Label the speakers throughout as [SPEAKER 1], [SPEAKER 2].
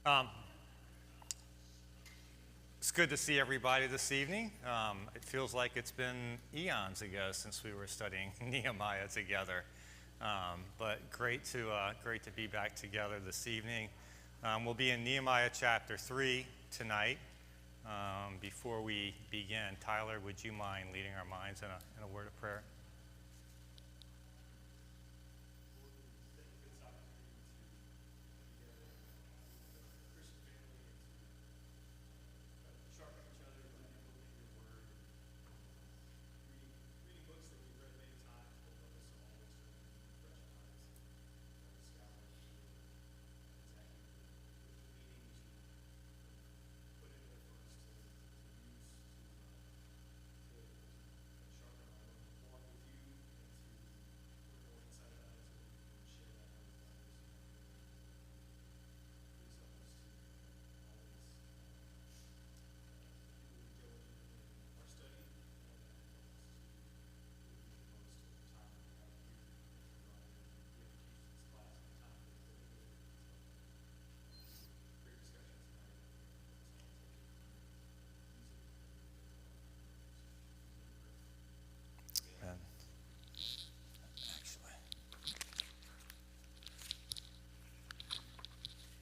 [SPEAKER 1] Um, it's good to see everybody this evening. It feels like it's been eons ago since we were studying Nehemiah together. But great to be back together this evening. We'll be in Nehemiah chapter 3 tonight. Before we begin, Tyler, would you mind leading our minds in a word of prayer?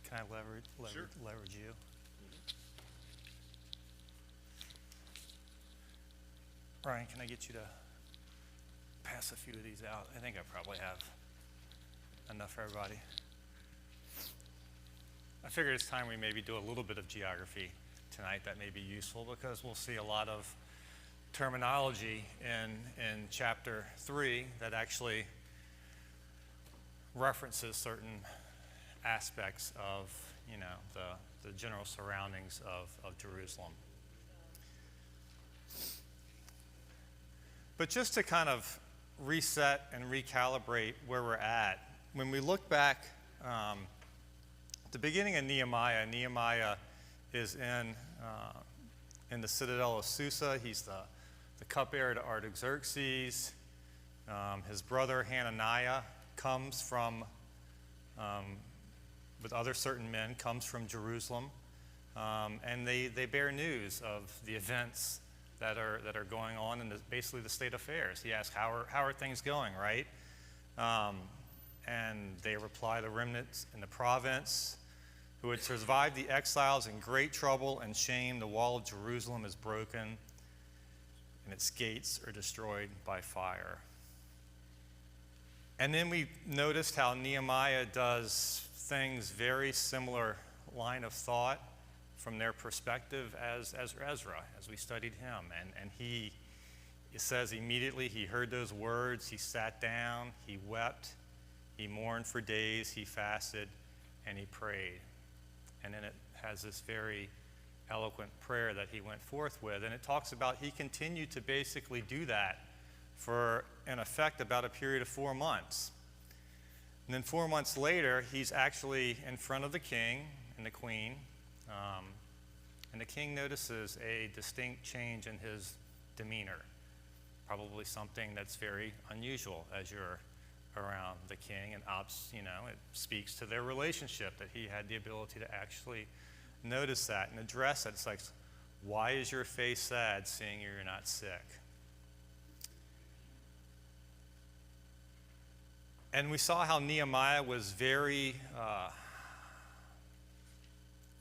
[SPEAKER 1] Can I leverage you? Brian, can I get you to pass a few of these out? I think I probably have enough for everybody. I figured it's time we maybe do a little bit of geography tonight. That may be useful because we'll see a lot of terminology in chapter 3 that actually references certain aspects of, the general surroundings of Jerusalem. But just to kind of reset and recalibrate where we're at, when we look back at the beginning of Nehemiah is in the citadel of Susa. He's the cupbearer to Artaxerxes. His brother Hananiah comes from with other certain men, comes from Jerusalem, and they bear news of the events that are going on in basically the state affairs. He asks, how are things going, right? And they reply, the remnants in the province who had survived the exiles in great trouble and shame, the wall of Jerusalem is broken, and its gates are destroyed by fire. And then we noticed how Nehemiah does things very similar line of thought from their perspective as Ezra, as we studied him. And it says immediately he heard those words, he sat down, he wept, he mourned for days, he fasted, and he prayed. And then it has this very eloquent prayer that he went forth with. And it talks about he continued to basically do that for, in effect, about a period of 4 months. And then 4 months later, he's actually in front of the king and the queen. And the king notices a distinct change in his demeanor. Probably something that's very unusual as you're around the king. And it speaks to their relationship that he had the ability to actually notice that and address it. It's like, why is your face sad seeing you're not sick? And we saw how Nehemiah was very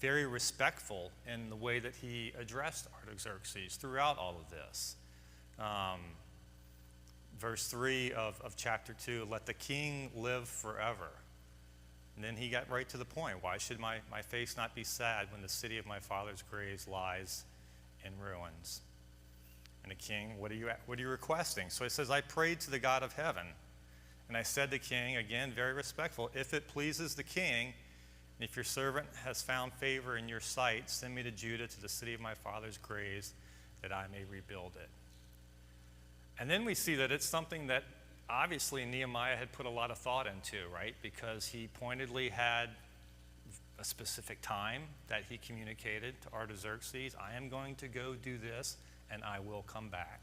[SPEAKER 1] respectful in the way that he addressed Artaxerxes throughout all of this. Verse 3 of chapter 2, let the king live forever. And then he got right to the point. Why should my face not be sad when the city of my father's graves lies in ruins? And the king, what are you requesting? So he says, I prayed to the God of heaven. And I said to the king, again, very respectful, if it pleases the king, and if your servant has found favor in your sight, send me to Judah, to the city of my father's graves, that I may rebuild it. And then we see that it's something that obviously Nehemiah had put a lot of thought into, right? Because he pointedly had a specific time that he communicated to Artaxerxes, I am going to go do this, and I will come back.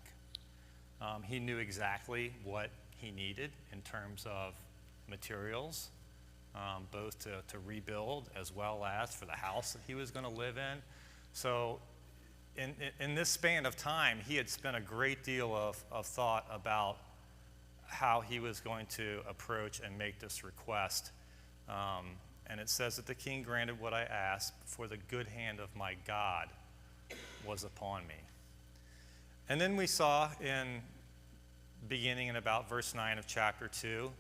[SPEAKER 1] He knew exactly what he needed in terms of materials, both to rebuild as well as for the house that he was going to live in. So in this span of time, he had spent a great deal of thought about how he was going to approach and make this request. And it says that the king granted what I asked, for the good hand of my God was upon me. And then we saw beginning in about verse 9 of chapter 2,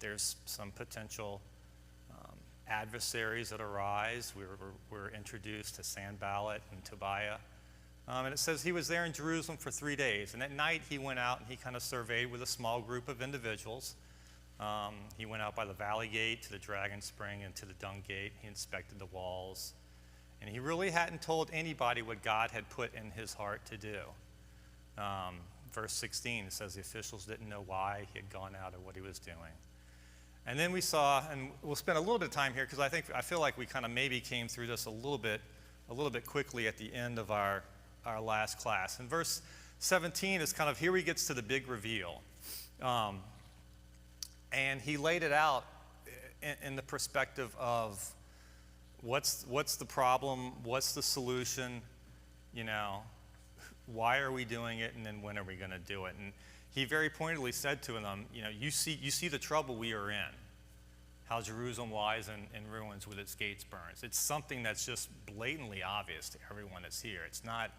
[SPEAKER 1] there's some potential adversaries that arise. We're introduced to Sanballat and Tobiah. And it says he was there in Jerusalem for 3 days. And at night he went out and he kind of surveyed with a small group of individuals. He went out by the valley gate to the dragon spring and to the dung gate. He inspected the walls. And he really hadn't told anybody what God had put in his heart to do. Verse 16, it says the officials didn't know why he had gone out or what he was doing. And then we saw, and we'll spend a little bit of time here because I feel like we kind of maybe came through this a little bit quickly at the end of our last class. And verse 17 is kind of here he gets to the big reveal. And he laid it out in the perspective of what's the problem, what's the solution, why are we doing it, and then when are we going to do it? And he very pointedly said to them, you see the trouble we are in, how Jerusalem lies in ruins with its gates burned. It's something that's just blatantly obvious to everyone that's here. It's not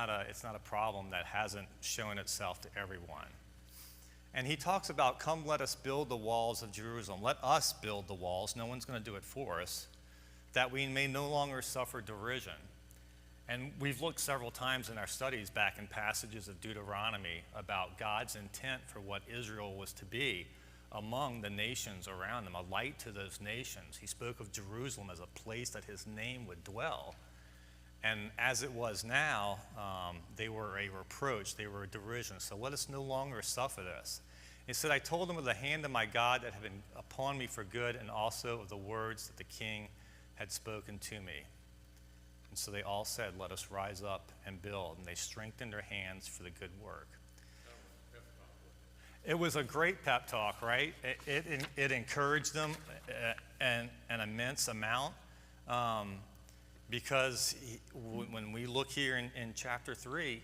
[SPEAKER 1] a problem that hasn't shown itself to everyone. And he talks about, come, let us build the walls of Jerusalem. Let us build the walls. No one's going to do it for us, that we may no longer suffer derision. And we've looked several times in our studies back in passages of Deuteronomy about God's intent for what Israel was to be among the nations around them, a light to those nations. He spoke of Jerusalem as a place that his name would dwell. And as it was now, they were a reproach, they were a derision. So let us no longer suffer this. He said, I told them of the hand of my God that had been upon me for good, and also of the words that the king had spoken to me. And so they all said, let us rise up and build. And they strengthened their hands for the good work. It was a great pep talk, right? It encouraged them an immense amount. Because when we look here in chapter 3,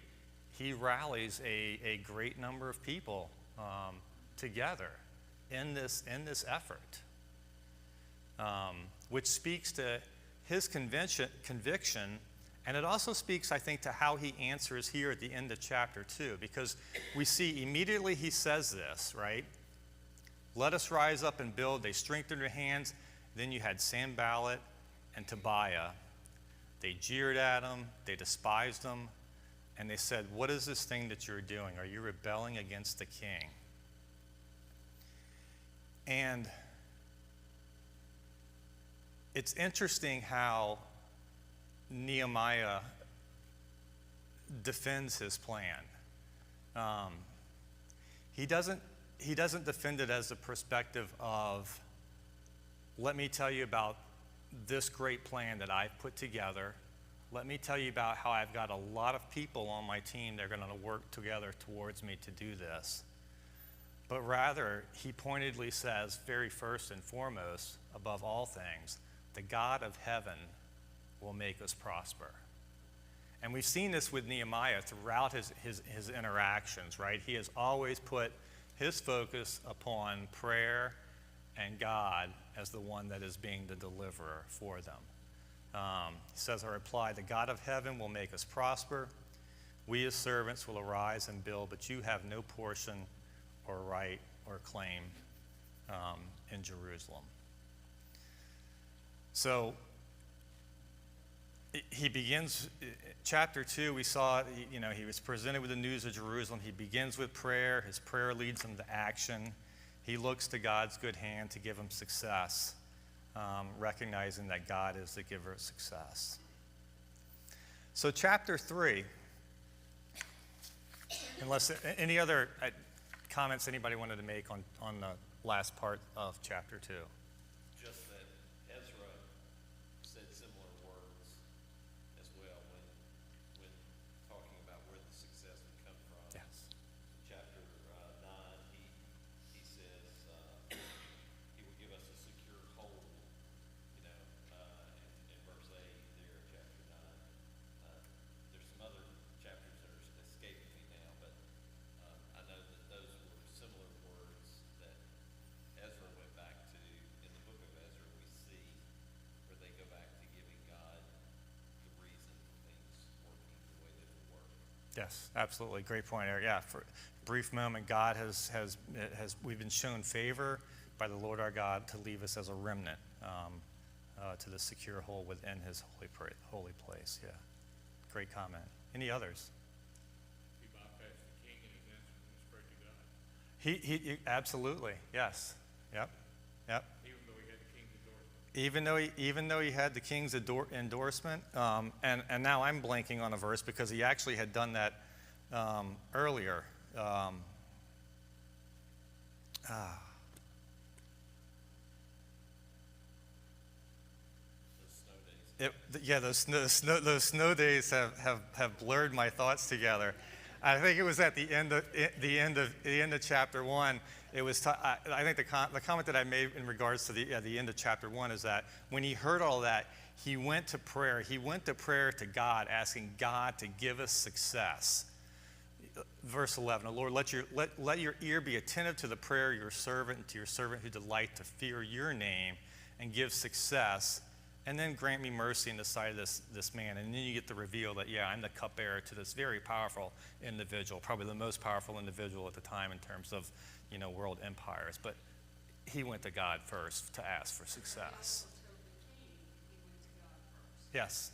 [SPEAKER 1] he rallies a great number of people together in this effort, which speaks to his conviction, and it also speaks, I think, to how he answers here at the end of chapter 2, because we see immediately he says this, right? Let us rise up and build. They strengthened their hands. Then you had Sanballat and Tobiah. They jeered at him, they despised him, and they said, what is this thing that you're doing? Are you rebelling against the king? And it's interesting how Nehemiah defends his plan. He doesn't defend it as a perspective of, let me tell you about this great plan that I've put together. Let me tell you about how I've got a lot of people on my team that are going to work together towards me to do this. But rather, he pointedly says, very first and foremost, above all things, the God of heaven will make us prosper. And we've seen this with Nehemiah throughout his interactions, right? He has always put his focus upon prayer and God as the one that is being the deliverer for them. He says, I reply, the God of heaven will make us prosper. We as servants will arise and build, but you have no portion or right or claim in Jerusalem. So he begins, chapter 2, we saw, he was presented with the news of Jerusalem. He begins with prayer. His prayer leads him to action. He looks to God's good hand to give him success, recognizing that God is the giver of success. So chapter 3, unless any other comments anybody wanted to make on the last part of chapter 2?
[SPEAKER 2] Just that Ezra said similar words as well when talking about where the success would come from.
[SPEAKER 1] Yes.
[SPEAKER 2] Chapter 9, he says,
[SPEAKER 1] Yes, absolutely. Great point, Eric. Yeah, for a brief moment, God we've been shown favor by the Lord our God to leave us as a remnant to the secure hold within his holy place. Yeah, great comment. Any others?
[SPEAKER 3] He bypassed the king and his answer went straight to God.
[SPEAKER 1] He absolutely, yes. Yep.
[SPEAKER 3] Even though he had the king's endorsement.
[SPEAKER 1] Even though he had the king's endorsement, and now I'm blanking on a verse because he actually had done that earlier. Those snow days have blurred my thoughts together. I think it was at the end of chapter 1. It was. I think the comment that I made in regards to the end of chapter 1 is that when he heard all that, he went to prayer. He went to prayer to God, asking God to give us success. Verse 11, Lord, let your ear be attentive to the prayer of your servant and to your servant who delight to fear your name and give success. And then grant me mercy in the sight of this man. And then you get the reveal that, yeah, I'm the cupbearer to this very powerful individual, probably the most powerful individual at the time in terms of, world empires. But he went to God first to ask for success. Yes.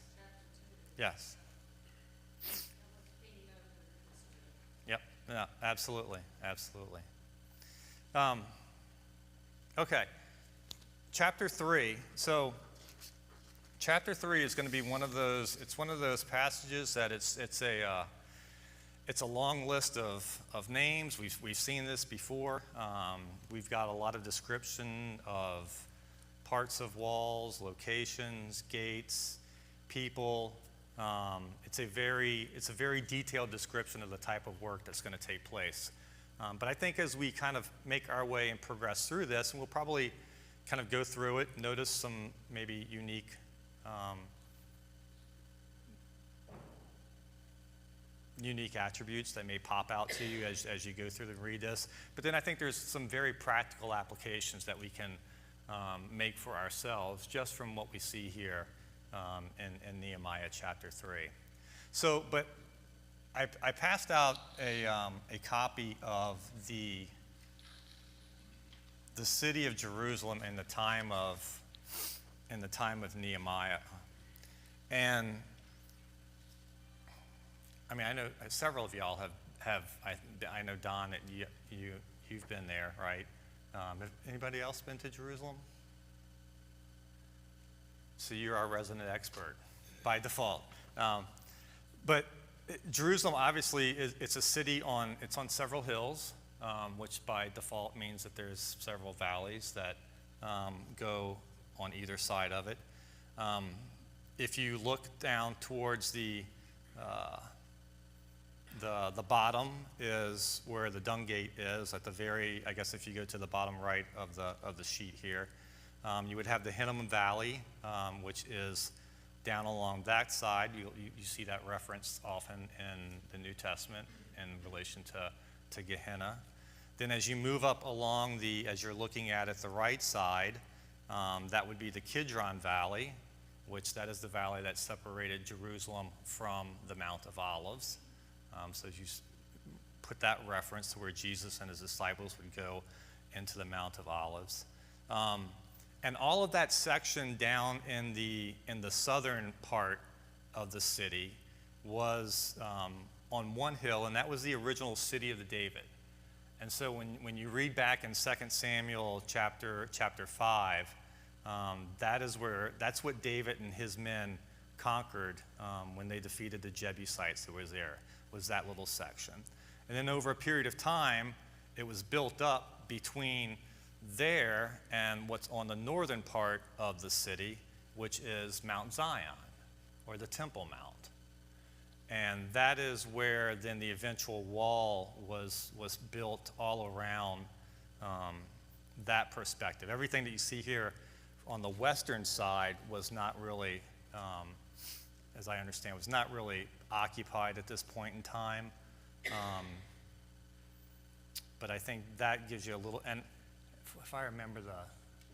[SPEAKER 1] Yes. Yep. Yeah, absolutely. Okay. Chapter 3. So chapter 3 is going to be one of those passages that it's a long list of names. We've seen this before. We've got a lot of description of parts of walls, locations, gates, people. It's a very detailed description of the type of work that's going to take place. But I think as we kind of make our way and progress through this, and we'll probably kind of go through it, notice some maybe unique attributes that may pop out to you as you go through and read this. But then I think there's some very practical applications that we can make for ourselves just from what we see here in Nehemiah chapter 3. So, but I passed out a copy of the city of Jerusalem in the time of Nehemiah. And I mean, I know several of y'all have I know Don that you've been there, right? Have anybody else been to Jerusalem? So you're our resident expert by default. But Jerusalem obviously it's a city on several hills, which by default means that there's several valleys that go on either side of it. If you look down towards the bottom is where the dung gate is at the very, I guess if you go to the bottom right of the sheet here, you would have the Hinnom Valley, which is down along that side. You see that referenced often in the New Testament in relation to Gehenna. Then as you move up along as you're looking at it, the right side, that would be the Kidron Valley, which that is the valley that separated Jerusalem from the Mount of Olives. So as you put that reference to where Jesus and his disciples would go into the Mount of Olives. And all of that section down in the southern part of the city was on one hill, and that was the original city of David. And so when you read back in 2 Samuel chapter 5, that's what David and his men conquered when they defeated the Jebusites that was that little section. And then over a period of time, it was built up between there and what's on the northern part of the city, which is Mount Zion, or the Temple Mount. And that is where then the eventual wall was built all around that perspective. Everything that you see here on the western side was not really, as I understand, was not really occupied at this point in time. But I think that gives you a little, and if I remember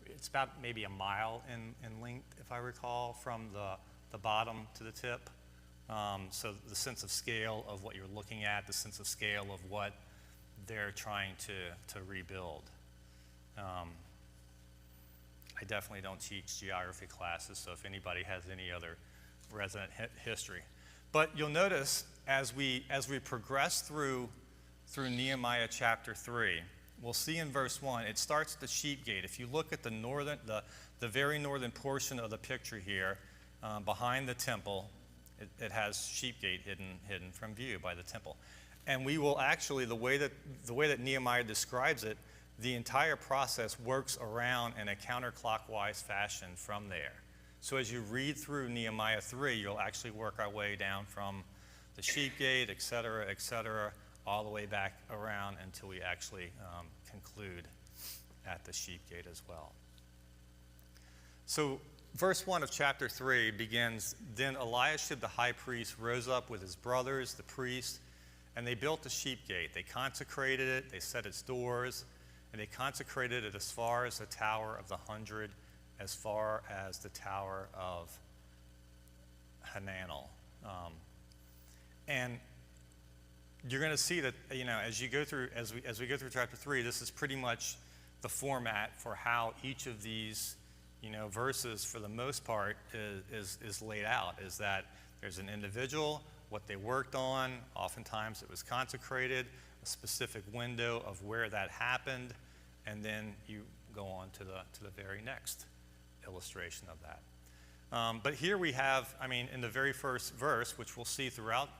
[SPEAKER 1] it's about maybe a mile in length, if I recall, from the bottom to the tip. So the sense of scale of what you're looking at, the sense of scale of what they're trying to rebuild. I definitely don't teach geography classes, so if anybody has any other resident history. But you'll notice as we progress through Nehemiah chapter 3, we'll see in verse 1, it starts at the sheep gate. If you look at the very northern portion of the picture here, behind the temple, it has sheep gate hidden from view by the temple. And we will actually, the way that Nehemiah describes it, the entire process works around in a counterclockwise fashion from there. So as you read through Nehemiah 3, you'll actually work our way down from the sheep gate, et cetera, all the way back around until we actually conclude at the sheep gate as well. So verse 1 of chapter 3 begins, "Then Eliashib the high priest rose up with his brothers, the priests, and they built the sheep gate. They consecrated it, they set its doors, and they consecrated it as far as the Tower of the 100, as far as the Tower of Hananel." And you're going to see that, as we go through chapter 3, this is pretty much the format for how each of these, verses, for the most part, is laid out. Is that there's an individual, what they worked on. Oftentimes it was consecrated, a specific window of where that happened, and then you go on to the very next illustration of that. But here we have, in the very first verse, which we'll see throughout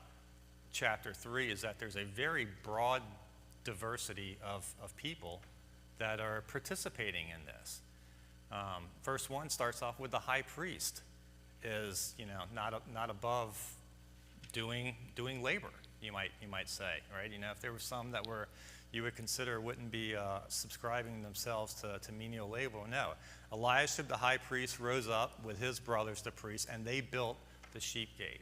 [SPEAKER 1] chapter 3, is that there's a very broad diversity of people that are participating in this. Verse 1 starts off with the high priest is, not above doing labor, you might say, right? If there were some that you would consider wouldn't be subscribing themselves to menial labor, no. Eliashib the high priest rose up with his brothers, the priests, and they built the sheep gate.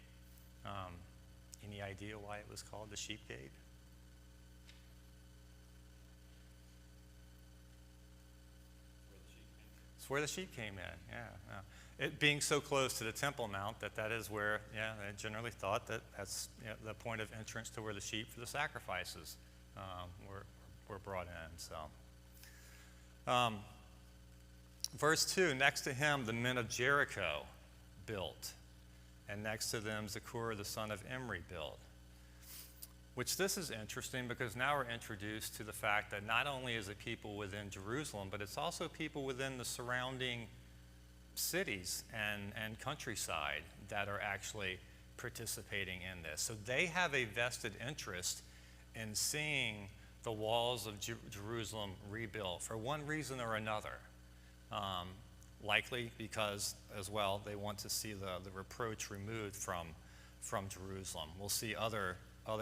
[SPEAKER 1] Any idea why it was called the sheep gate? It's where the sheep came in, yeah. It being so close to the Temple Mount that is where, they generally thought that's the point of entrance to where the sheep for the sacrifices were brought in. So, verse 2, "Next to him the men of Jericho built, and next to them Zechariah the son of Imri built." Which this is interesting because now we're introduced to the fact that not only is it people within Jerusalem, but it's also people within the surrounding cities and countryside that are actually participating in this. So they have a vested interest in seeing the walls of Jerusalem rebuilt for one reason or another. Likely because, as well, they want to see the reproach removed from Jerusalem. We'll see other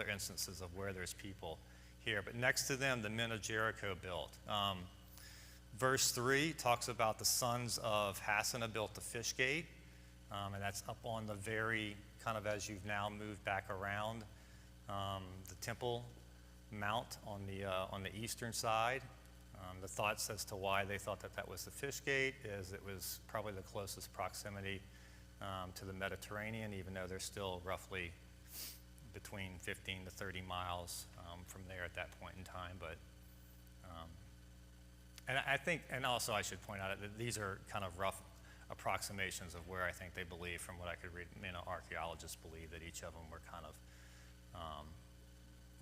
[SPEAKER 1] instances of where there's people here. But next to them, the men of Jericho built. Verse 3 talks about the sons of Hassanah built the fish gate, and that's up on the very, kind of as you've now moved back around the Temple Mount on the eastern side. The thoughts as to why they thought that was the fish gate is it was probably the closest proximity to the Mediterranean, even though they're still roughly between 15 to 30 miles from there at that point in time. But and I think, and also I should point out that these are kind of rough approximations of where I think they believe, from what I could read, archaeologists believe that each of them were kind of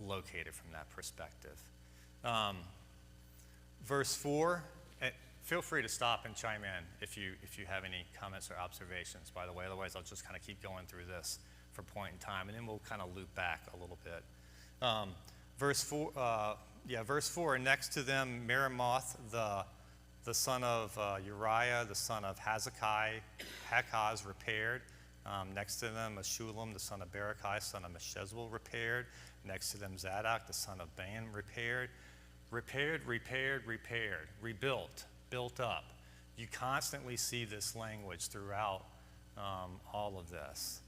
[SPEAKER 1] located from that perspective. Verse 4, feel free to stop and chime in if you have any comments or observations, by the way. Otherwise, I'll just kind of keep going through this for point in time, and then we'll kind of loop back a little bit. Verse 4, next to them, Meremoth, the son of Uriah, the son of Hakaz, repaired. Next to them, Meshullam, the son of Berechiah, son of Meshezabel, repaired. Next to them, Zadok, the son of Ban, repaired. Repaired, rebuilt, built up. You constantly see this language throughout all of this.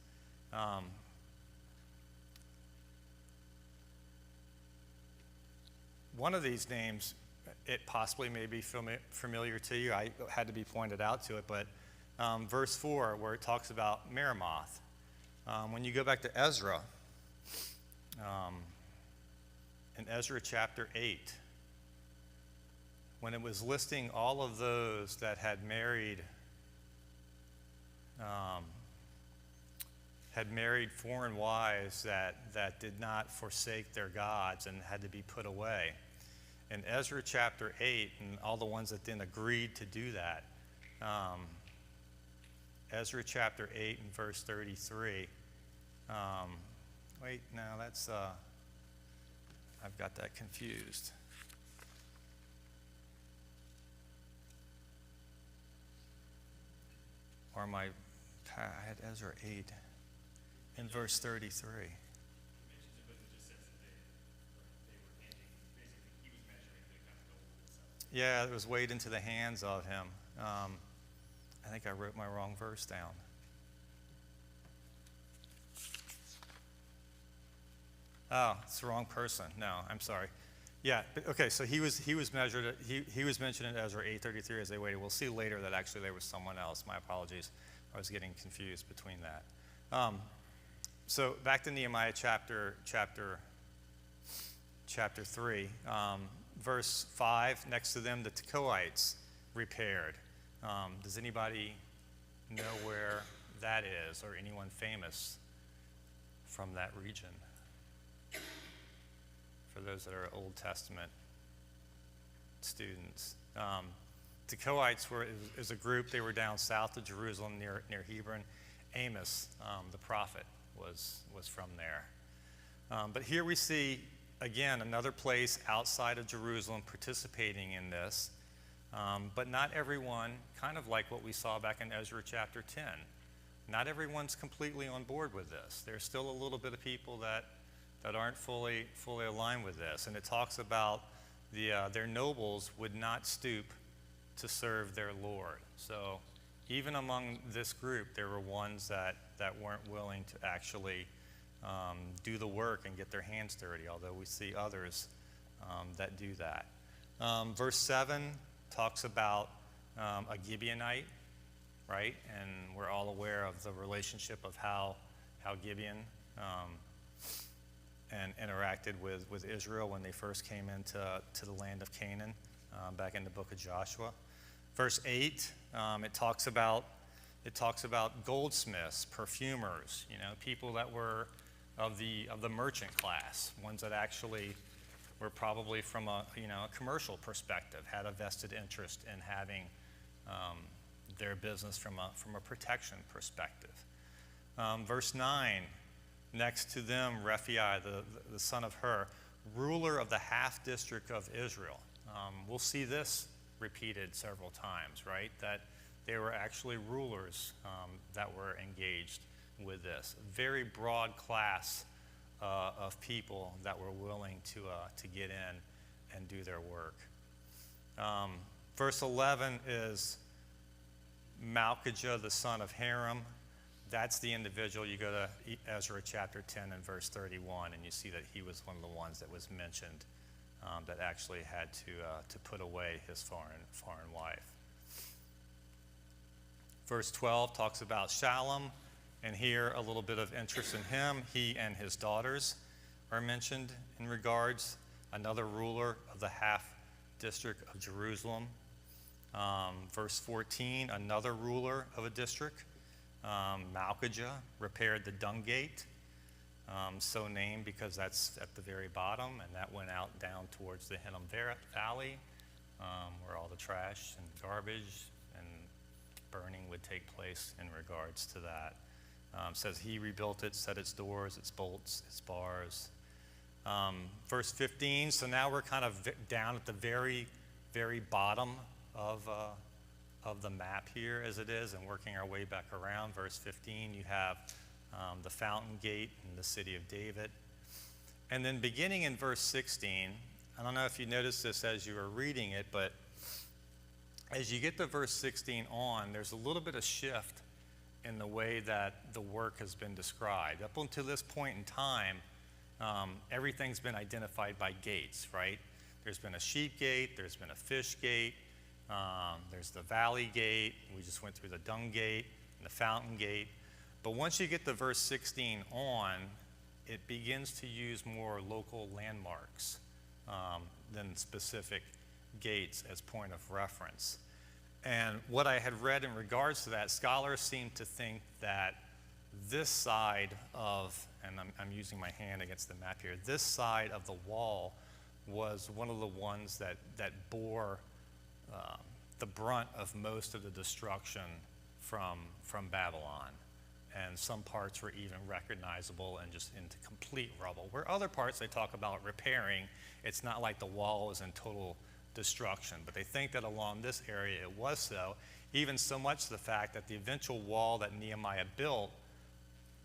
[SPEAKER 1] One of these names, it possibly may be familiar to you. I had to be pointed out to it, but verse 4, where it talks about Meremoth. When you go back to Ezra, in Ezra chapter 8, when it was listing all of those that had married foreign wives that did not forsake their gods and had to be put away. In Ezra chapter 8, and all the ones that didn't agree to do that, Ezra chapter 8 and verse 33. Wait, no, that's, I've got that confused. Or I had Ezra 8 in verse 33. Yeah, it was weighed into the hands of him. I think I wrote my wrong verse down. Oh, it's the wrong person. No, I'm sorry. Yeah, okay, so he was measured, he was mentioned in Ezra 8:33 as they waited. We'll see later that actually there was someone else. My apologies. I was getting confused between that. So back to Nehemiah chapter 3, verse 5, next to them the Tekoites repaired. Does anybody know where that is, or anyone famous from that region? For those that are Old Testament students. Tekoites is a group. They were down south of Jerusalem near Hebron. Amos, the prophet, was from there. But here we see, again, another place outside of Jerusalem participating in this. But not everyone, kind of like what we saw back in Ezra chapter 10. Not everyone's completely on board with this. There's still a little bit of people that aren't fully aligned with this. And it talks about their nobles would not stoop to serve their Lord. So even among this group, there were ones that weren't willing to actually do the work and get their hands dirty, although we see others that do that. Verse 7 talks about a Gibeonite, right? And we're all aware of the relationship of how Gibeon and interacted with Israel when they first came into the land of Canaan, back in the book of Joshua. Verse 8, it talks about goldsmiths, perfumers, people that were of the merchant class, ones that actually were probably from a commercial perspective, had a vested interest in having their business from a protection perspective. Verse 9. Next to them, Rephi, the son of Hur, ruler of the half district of Israel. We'll see this repeated several times, right? That they were actually rulers that were engaged with this. A very broad class of people that were willing to get in and do their work. Verse 11 is Malchijah, the son of Haram. That's the individual. You go to Ezra chapter 10 and verse 31, and you see that he was one of the ones that was mentioned that actually had to put away his foreign wife. Verse 12 talks about Shallum, and here a little bit of interest in him. He and his daughters are mentioned in regards. Another ruler of the half district of Jerusalem. Verse 14, another ruler of a district. Malchijah repaired the dung gate, so named because that's at the very bottom, and that went out down towards the Hinnom Valley, where all the trash and garbage and burning would take place in regards to that. Says he rebuilt it, set its doors, its bolts, its bars. Verse 15, so now we're kind of down at the very, very bottom of the map here as it is, and working our way back around. Verse 15, you have the fountain gate in the city of David. And then beginning in verse 16, I don't know if you noticed this as you were reading it, but as you get to verse 16 on, there's a little bit of shift in the way that the work has been described. Up until this point in time, everything's been identified by gates, right? There's been a sheep gate, there's been a fish gate, there's the valley gate, we just went through the dung gate and the fountain gate. But once you get to verse 16 on, it begins to use more local landmarks than specific gates as point of reference. And what I had read in regards to that, scholars seem to think that this side of, and I'm using my hand against the map here, this side of the wall was one of the ones that bore the brunt of most of the destruction from Babylon. And some parts were even recognizable and just into complete rubble. Where other parts they talk about repairing, it's not like the wall was in total destruction. But they think that along this area it was so, even so much to the fact that the eventual wall that Nehemiah built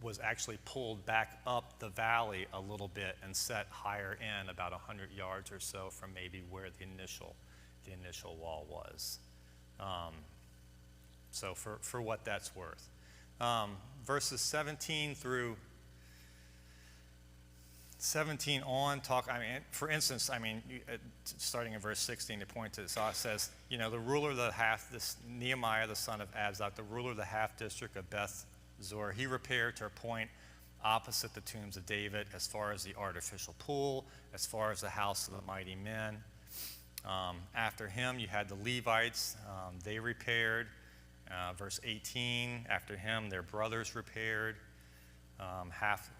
[SPEAKER 1] was actually pulled back up the valley a little bit and set higher in about 100 yards or so from maybe where the initial wall was. So for what that's worth. Verses 17 through 17 on talk, for instance, starting in verse 16, to point to this, it says, the ruler of the Nehemiah, the son of Abzak, the ruler of the half district of Beth Zor, he repaired to a point opposite the tombs of David, as far as the artificial pool, as far as the house of the mighty men. After him, you had the Levites, they repaired. Verse 18, after him, their brothers repaired.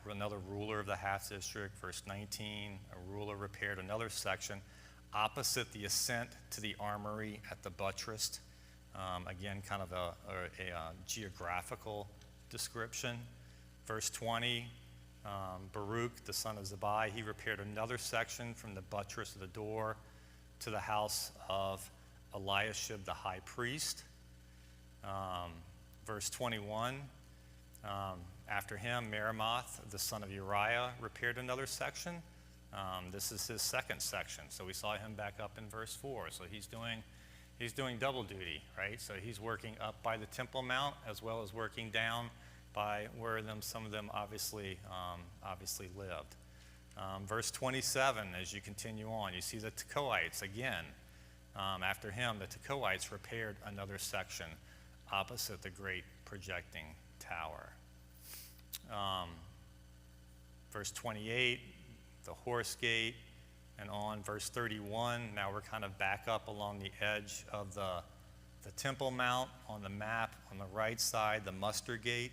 [SPEAKER 1] Another ruler of the half district. Verse 19, a ruler repaired another section opposite the ascent to the armory at the buttress. Again, kind of a geographical description. Verse 20, Baruch, the son of Zabai, he repaired another section from the buttress of the door to the house of Eliashib, the high priest. Verse 21, after him, Meremoth, the son of Uriah, repaired another section. This is his second section. So we saw him back up in verse 4. So he's doing double duty, right? So he's working up by the Temple Mount as well as working down by where some of them obviously lived. Verse 27, as you continue on, you see the Tekoites again. After him, the Tekoites repaired another section opposite the great projecting tower. Verse 28, the horse gate, and on. Verse 31, now we're kind of back up along the edge of the Temple Mount on the map on the right side, the muster gate,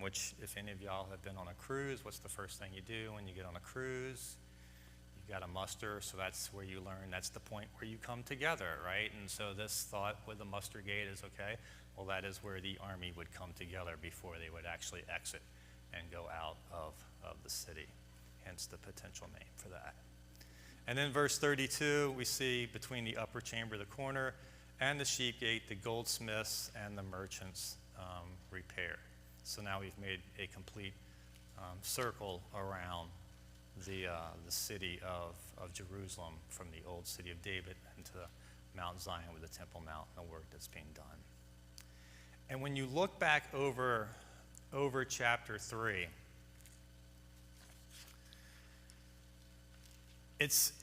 [SPEAKER 1] which if any of y'all have been on a cruise, what's the first thing you do when you get on a cruise? You got to muster, so that's where you learn, that's the point where you come together, right? And so this thought with the muster gate is, okay, well, that is where the army would come together before they would actually exit and go out of the city, hence the potential name for that. And then verse 32, we see between the upper chamber, the corner, and the sheep gate, the goldsmiths and the merchants repaired. So now we've made a complete circle around the city of Jerusalem, from the old city of David into Mount Zion with the Temple Mount and the work that's being done. And when you look back over chapter 3, it's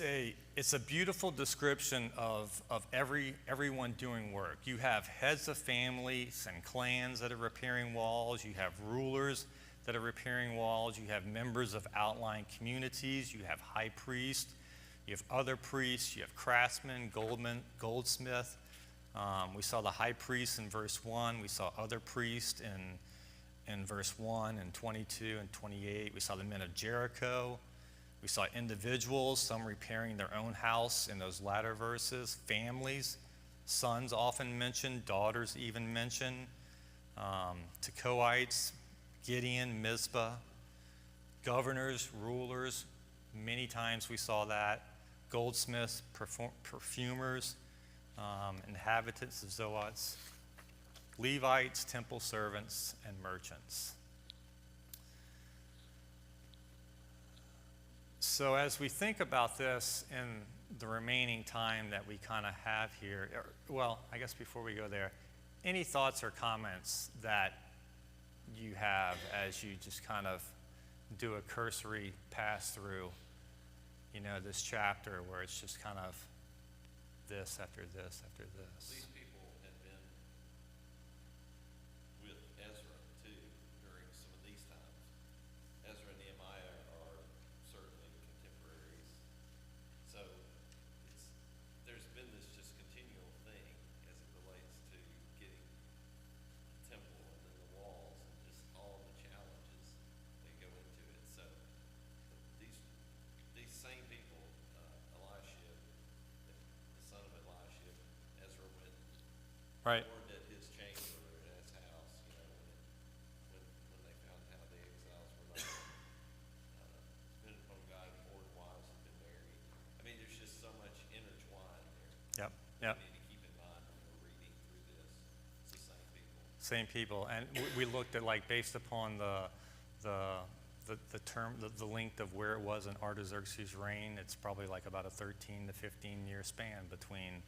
[SPEAKER 1] a beautiful description of everyone doing work. You have heads of families and clans that are repairing walls. You have rulers that are repairing walls. You have members of outlying communities. You have high priests. You have other priests. You have craftsmen, goldsmith. We saw the high priest in verse 1. We saw other priests in verse 1 and 22 and 28. We saw the men of Jericho. We saw individuals, some repairing their own house in those latter verses. Families, sons often mentioned, daughters even mentioned. Tekoites, Gideon, Mizpah. Governors, rulers, many times we saw that. Goldsmiths, perfumers, inhabitants of Zoats, Levites, temple servants, and merchants. So as we think about this in the remaining time that we kind of have here, well, I guess before we go there, any thoughts or comments that you have as you just kind of do a cursory pass through, this chapter where it's just kind of this after this after this?
[SPEAKER 2] These people had been with Ezra
[SPEAKER 1] Right.
[SPEAKER 2] Lord at his chamber and at his house, when they found how the exiles were not dependent upon God, foreign wives had been married. I mean, there's just so much intertwined there.
[SPEAKER 1] Yep. Yep.
[SPEAKER 2] We need to keep in mind when we're reading through this. It's the same people.
[SPEAKER 1] Same people, and we looked at, like, based upon the term, the length of where it was in Artaxerxes' reign. It's probably like about a 13 to 15 year span between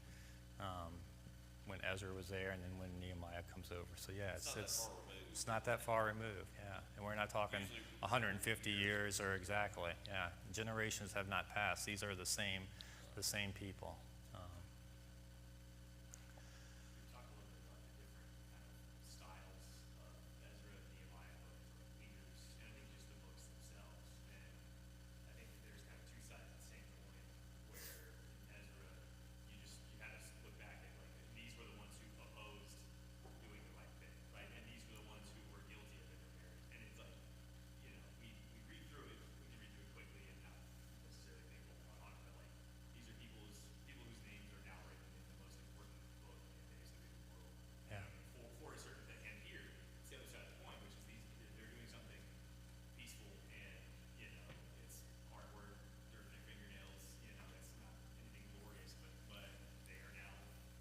[SPEAKER 1] when Ezra was there and then when Nehemiah comes over. So yeah, it's not that far removed. Yeah, and we're not talking 150 years or exactly. Yeah, generations have not passed. These are the same people.
[SPEAKER 4] Talk a little bit about the different kind of styles of Ezra and Nehemiah both as leaders, and I think just the books themselves. And I think there's kind of two sides of the same coin, where in Ezra, you kind of look back at, like, these were the ones who opposed doing the right thing, right? And these were the ones who were guilty of intermarriage. And it's like, we read through it, we can read through it quickly and not necessarily think a lot on it, but like, these are people whose names are now written in the most important book in the history of the world.
[SPEAKER 1] Yeah.
[SPEAKER 4] For a certain thing. And here, it's the other side of the coin, which is they're doing something peaceful and, it's hard work, dirt in their fingernails, it's not anything glorious, but they are now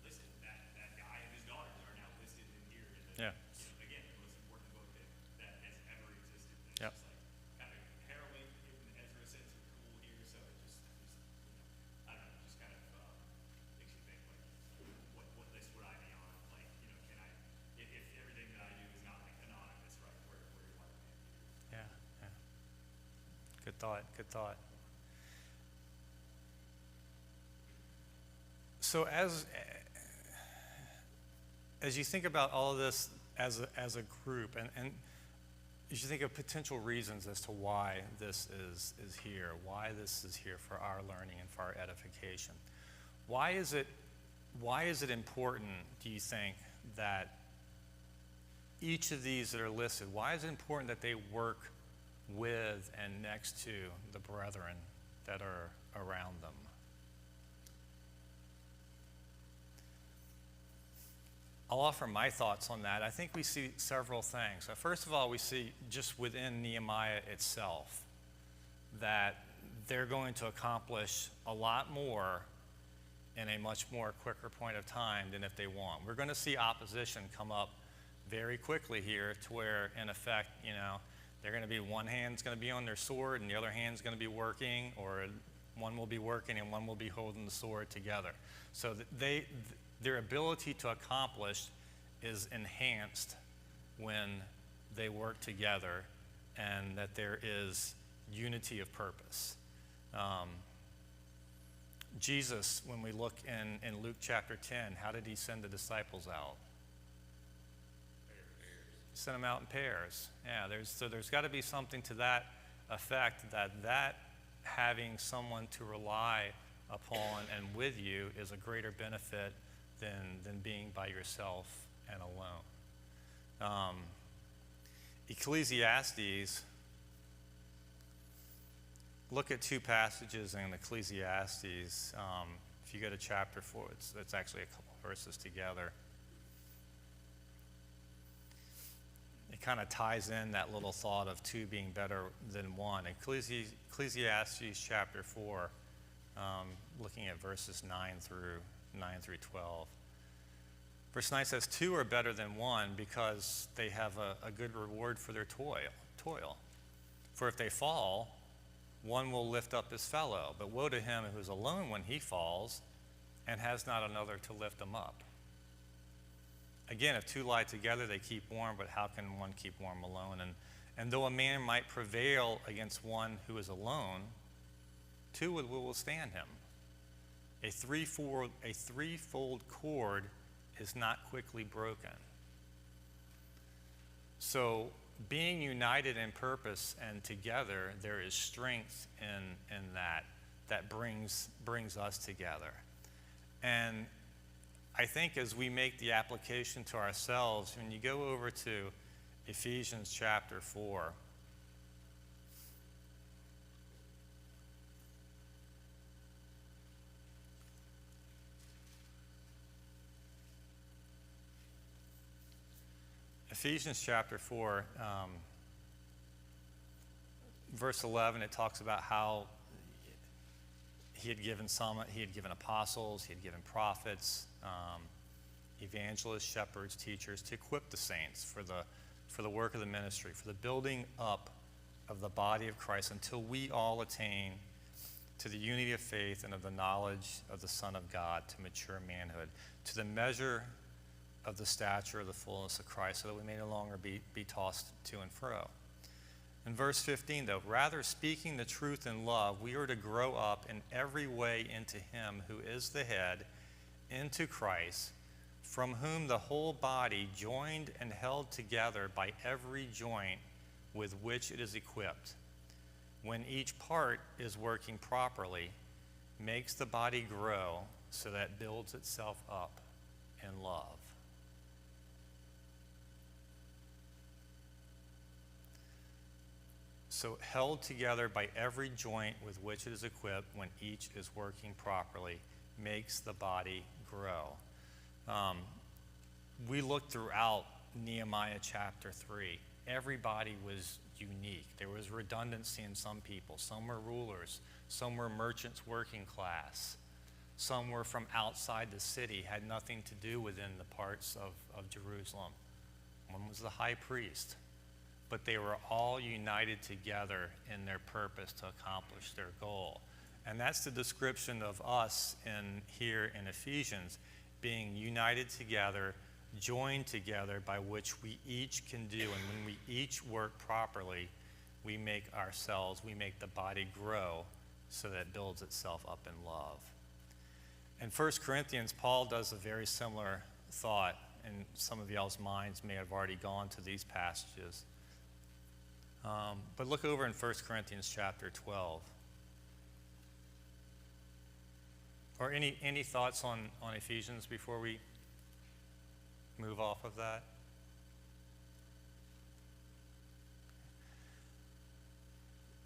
[SPEAKER 4] listed. That guy and his daughters are now listed in here in the,
[SPEAKER 1] Yeah.
[SPEAKER 4] Again, the most important book that has ever existed. And it's
[SPEAKER 1] Yep.
[SPEAKER 4] just like kind of harrowing in Ezra sense of cool here, so it just I don't know, it just kind of makes you think, like, what list would I be on? Like, can I, if everything that I do is not, like, anonymous, right, where do I land here?
[SPEAKER 1] Yeah, yeah. Good thought, good thought. So as you think about all of this as a group, and as you think of potential reasons as to why this is here, why this is here for our learning and for our edification, why is it important, do you think, that each of these that are listed, why is it important that they work with and next to the brethren that are around them? I'll offer my thoughts on that. I think we see several things. So first of all, we see just within Nehemiah itself that they're going to accomplish a lot more in a much more quicker point of time than if they want. We're going to see opposition come up very quickly here to where, in effect, they're going to be, one hand's going to be on their sword and the other hand's going to be working, or one will be working and one will be holding the sword together. So their ability to accomplish is enhanced when they work together and that there is unity of purpose. Jesus, when we look in Luke chapter 10, how did he send the disciples out? He sent them out in pairs. Yeah, there's got to be something to that effect, that having someone to rely upon and with you is a greater benefit than being by yourself and alone. Ecclesiastes, look at two passages in Ecclesiastes. If you go to chapter 4, it's actually a couple verses together. It kind of ties in that little thought of two being better than one. Ecclesiastes chapter 4, looking at verses 9 through 12. Verse 9 says, 2 are better than one because they have a good reward for their toil. For if they fall, one will lift up his fellow. But woe to him who is alone when he falls and has not another to lift him up. Again, if two lie together, they keep warm, but how can one keep warm alone? And though a man might prevail against one who is alone, two will withstand him. A threefold cord is not quickly broken. So being united in purpose and together, there is strength in that brings us together. And I think as we make the application to ourselves, when you go over to Ephesians chapter 4, Ephesians chapter 4, verse 11, it talks about how he had given apostles, he had given prophets, evangelists, shepherds, teachers, to equip the saints for the work of the ministry, for the building up of the body of Christ, until we all attain to the unity of faith and of the knowledge of the Son of God, to mature manhood, to the measure of the stature of the fullness of Christ, so that we may no longer be tossed to and fro. In verse 15, though, rather speaking the truth in love, we are to grow up in every way into him who is the head, into Christ, from whom the whole body, joined and held together by every joint with which it is equipped, when each part is working properly, makes the body grow so that it builds itself up in love. So held together by every joint with which it is equipped, when each is working properly, makes the body grow. We looked throughout Nehemiah chapter 3. Everybody was unique. There was redundancy in some people. Some were rulers. Some were merchants working class. Some were from outside the city, had nothing to do within the parts of Jerusalem. One was the high priest. But they were all united together in their purpose to accomplish their goal. And that's the description of us here in Ephesians, being united together, joined together, by which we each can do. And when we each work properly, we make the body grow so that it builds itself up in love. In 1 Corinthians, Paul does a very similar thought, and some of y'all's minds may have already gone to these passages. But look over in 1 Corinthians chapter 12. Or any thoughts on Ephesians before we move off of that?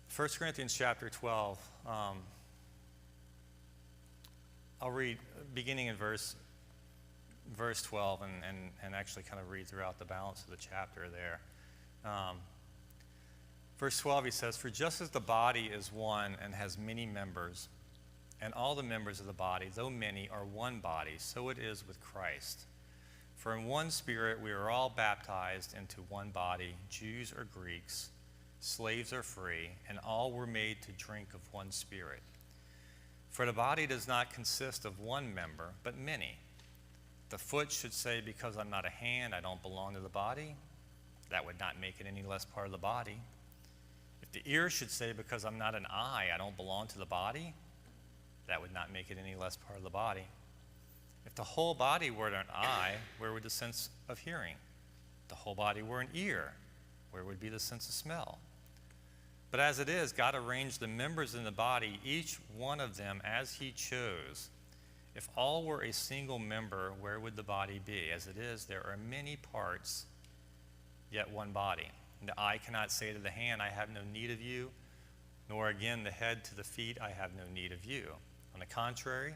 [SPEAKER 1] First Corinthians chapter 12. I'll read beginning in verse 12 and actually kind of read throughout the balance of the chapter there. Verse 12, he says, "For just as the body is one and has many members, and all the members of the body, though many, are one body, so it is with Christ. For in one Spirit we are all baptized into one body, Jews or Greeks, slaves or free, and all were made to drink of one Spirit. For the body does not consist of one member, but many. The foot should say, because I'm not a hand, I don't belong to the body. That would not make it any less part of the body. If the ear should say, because I'm not an eye, I don't belong to the body. That would not make it any less part of the body. If the whole body were an eye, where would the sense of hearing? If the whole body were an ear, where would be the sense of smell? But as it is, God arranged the members in the body, each one of them as he chose. If all were a single member, where would the body be? As it is, there are many parts, yet one body. And the eye cannot say to the hand, I have no need of you, nor again the head to the feet, I have no need of you. On the contrary,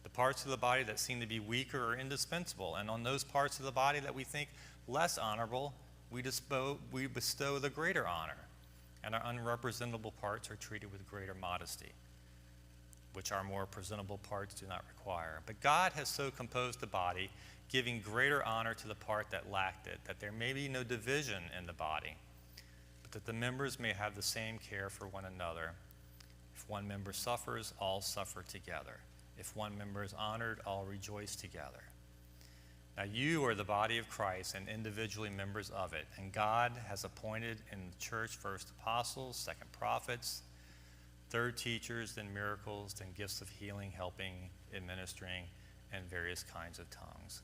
[SPEAKER 1] the parts of the body that seem to be weaker are indispensable, and on those parts of the body that we think less honorable, we bestow the greater honor, and our unrepresentable parts are treated with greater modesty, which our more presentable parts do not require. But God has so composed the body, giving greater honor to the part that lacked it, that there may be no division in the body, but that the members may have the same care for one another. If one member suffers, all suffer together. If one member is honored, all rejoice together. Now you are the body of Christ and individually members of it, and God has appointed in the church first apostles, second prophets, third teachers, then miracles, then gifts of healing, helping, administering, and various kinds of tongues.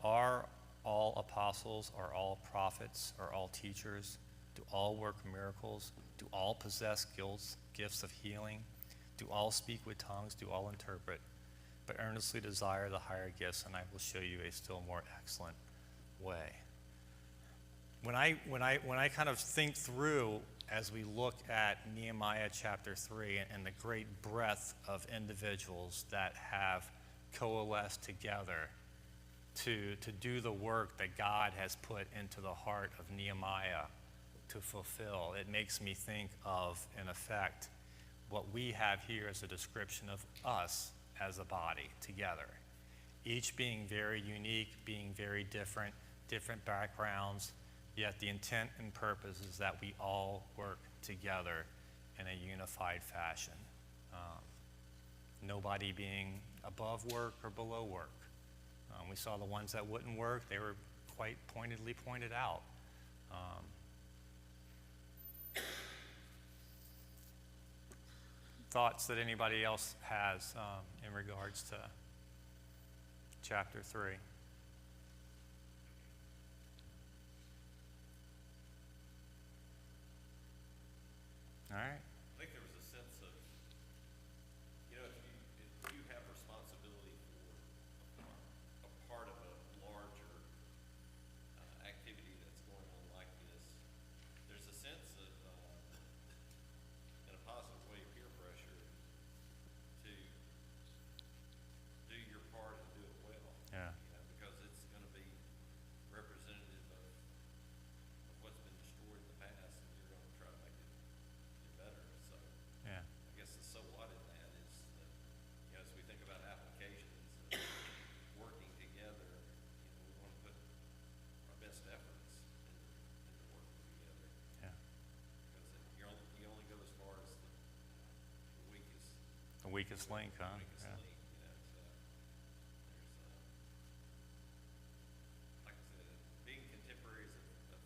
[SPEAKER 1] Are all apostles? Are all prophets? Are all teachers? Do all work miracles? Do all possess gifts of healing? Do all speak with tongues? Do all interpret? But earnestly desire the higher gifts, and I will show you a still more excellent way." When I kind of think through, as we look at Nehemiah chapter 3 and the great breadth of individuals that have coalesced together to do the work that God has put into the heart of Nehemiah to fulfill. It makes me think of, in effect, what we have here as a description of us as a body together. Each being very unique, being very different, different backgrounds, yet the intent and purpose is that we all work together in a unified fashion. Nobody being above work or below work. We saw the ones that wouldn't work, they were quite pointedly pointed out. Thoughts that anybody else has in regards to chapter 3? All right.
[SPEAKER 2] I think there was a sense of, you know, if you have responsibility for a part of a larger activity that's going on like this, there's a sense of, in a positive way, peer pressure to do your part and do it well.
[SPEAKER 1] Yeah.
[SPEAKER 2] You know, because it's going to be representative of what's been destroyed in the past, and you're going to try to make it better. So
[SPEAKER 1] Yeah.
[SPEAKER 2] I guess the so what in that is that, you know, as we think about applications and working together, you know, we want to put our best efforts into working together.
[SPEAKER 1] Yeah.
[SPEAKER 2] Because you only go as far as the weakest.
[SPEAKER 1] The weakest link, huh?
[SPEAKER 2] Weakest
[SPEAKER 1] Yeah.
[SPEAKER 2] link, you know, so there's, like I said, being contemporaries of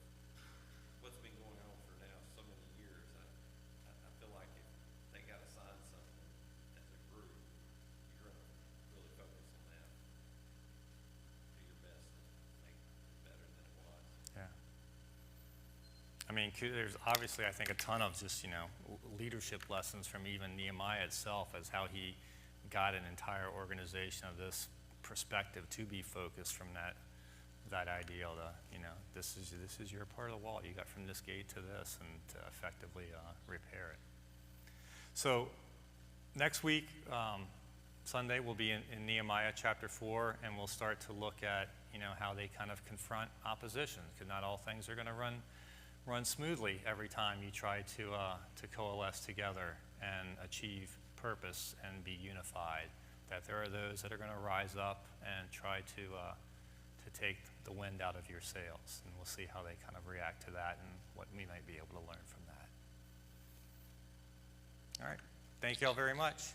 [SPEAKER 2] what's been going on for now so many years, I feel like if they got assigned something as a group, you're going to really focus on that, do your best to make it better than it was.
[SPEAKER 1] Yeah. I mean, there's obviously, I think, a ton of just, leadership lessons from even Nehemiah itself as how he got an entire organization of this perspective to be focused from that ideal to, this is your part of the wall. You got from this gate to this, and to effectively repair it. So next week, Sunday, we'll be in Nehemiah chapter 4, and we'll start to look at, how they kind of confront opposition, because not all things are going to run smoothly every time you try to coalesce together and achieve purpose and be unified. That there are those that are going to rise up and try to take the wind out of your sails, and we'll see how they kind of react to that and what we might be able to learn from that. All right. Thank you all very much.